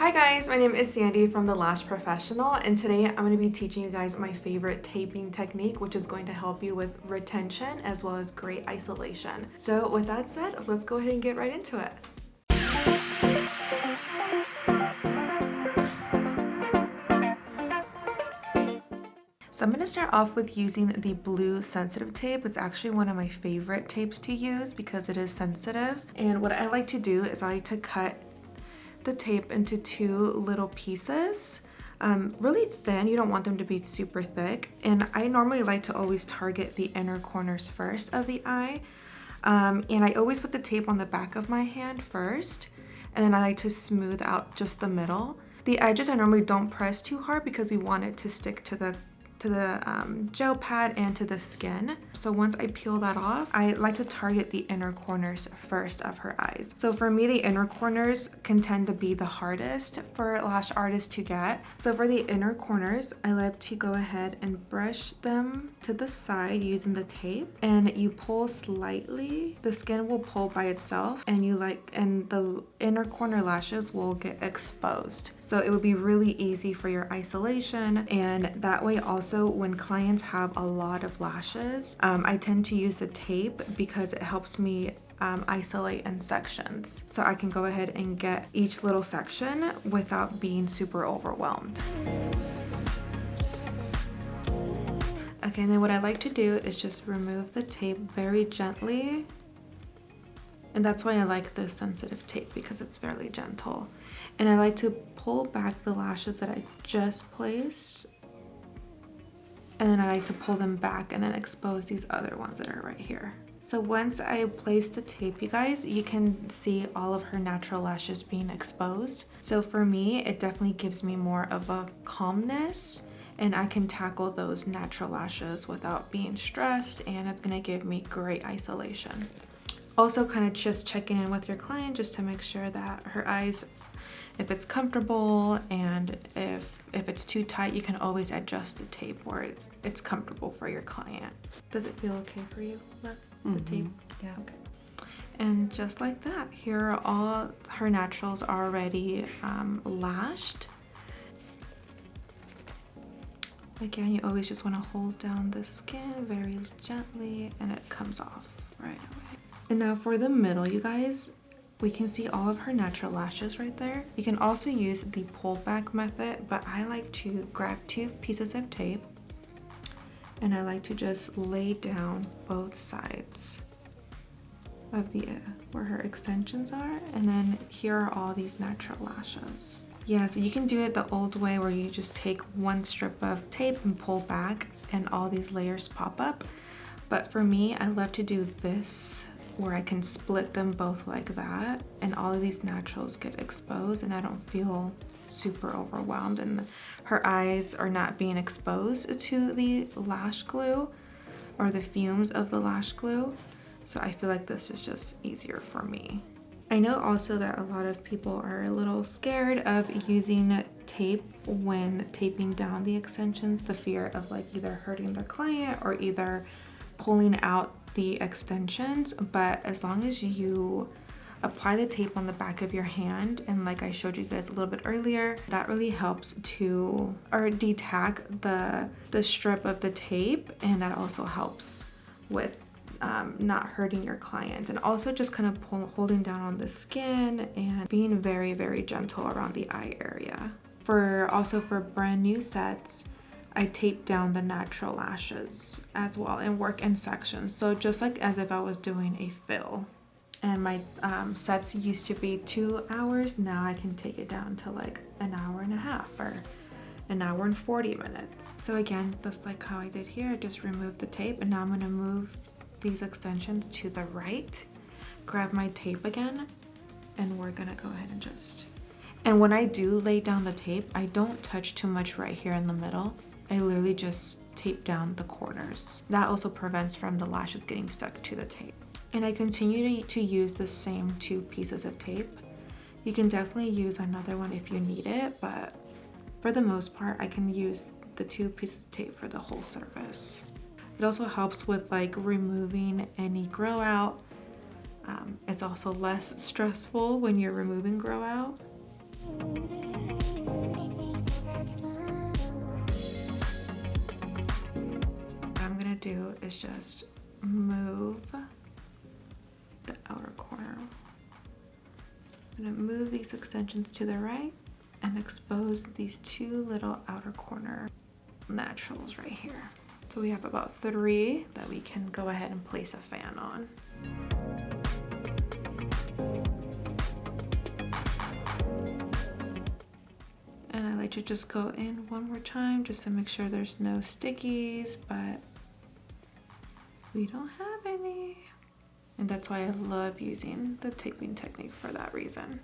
Hi guys, my name is Sandy from The Lash Professional, and today I'm going to be teaching you guys my favorite taping technique, which is going to help you with retention as well as great isolation. So with that said, let's go ahead and get right into it. So I'm going to start off with using the blue sensitive tape. It's actually one of my favorite tapes to use because it is sensitive. And what I like to do is I like to cut the tape into two little pieces, really thin. You don't want them to be super thick. And I normally like to always target the inner corners first of the eye. And I always put the tape on the back of my hand first, and then I like to smooth out just the middle. The edges I normally don't press too hard because we want it to stick to the gel pad and to the skin. So once I peel that off, I like to target the inner corners first of her eyes. So for me, the inner corners can tend to be the hardest for lash artists to get. So for the inner corners, I like to go ahead and brush them to the side using the tape, and you pull slightly. The skin will pull by itself, and the inner corner lashes will get exposed. So it would be really easy for your isolation, and that way also when clients have a lot of lashes, I tend to use the tape because it helps me isolate in sections. So I can go ahead and get each little section without being super overwhelmed. Okay, and then what I like to do is just remove the tape very gently. And that's why I like this sensitive tape, because it's fairly gentle. And I like to pull back the lashes that I just placed, and then I like to pull them back and then expose these other ones that are right here. So once I place the tape, you guys, you can see all of her natural lashes being exposed. So for me, it definitely gives me more of a calmness, and I can tackle those natural lashes without being stressed, and it's gonna give me great isolation. Also kind of just checking in with your client just to make sure that her eyes, if it's comfortable, and if it's too tight, you can always adjust the tape where it's comfortable for your client. Does it feel okay for you, the tape? Yeah. Okay. And just like that, here are all her naturals already lashed. Again, you always just want to hold down the skin very gently, and it comes off right away. And now for the middle, you guys, we can see all of her natural lashes right there. You can also use the pull back method, but I like to grab two pieces of tape, and I like to just lay down both sides of the where her extensions are, and then here are all these natural lashes. Yeah, so you can do it the old way where you just take one strip of tape and pull back and all these layers pop up. But for me, I love to do this where I can split them both like that, and all of these naturals get exposed, and I don't feel super overwhelmed, and her eyes are not being exposed to the lash glue or the fumes of the lash glue. So I feel like this is just easier for me. I know also that a lot of people are a little scared of using tape when taping down the extensions, the fear of like either hurting the client or either pulling out the extensions. But as long as you apply the tape on the back of your hand, and like I showed you guys a little bit earlier, that really helps to detack the strip of the tape, and that also helps with not hurting your client, and also just kind of holding down on the skin and being very, very gentle around the eye area. For brand new sets, I tape down the natural lashes as well and work in sections. So just like as if I was doing a fill. And my sets used to be 2 hours. Now I can take it down to like an hour and a half or an hour and 40 minutes. So again, just like how I did here, I just removed the tape, and now I'm gonna move these extensions to the right, grab my tape again, and we're gonna go ahead and and when I do lay down the tape, I don't touch too much right here in the middle. I literally just tape down the corners. That also prevents from the lashes getting stuck to the tape. And I continue to use the same two pieces of tape. You can definitely use another one if you need it, but for the most part, I can use the two pieces of tape for the whole surface. It also helps with like removing any grow out. It's also less stressful when you're removing grow out. is just move the outer corner. I'm gonna move these extensions to the right and expose these two little outer corner naturals right here. So we have about 3 that we can go ahead and place a fan on. And I like to just go in one more time just to make sure there's no stickies, but we don't have any. And that's why I love using the taping technique for that reason.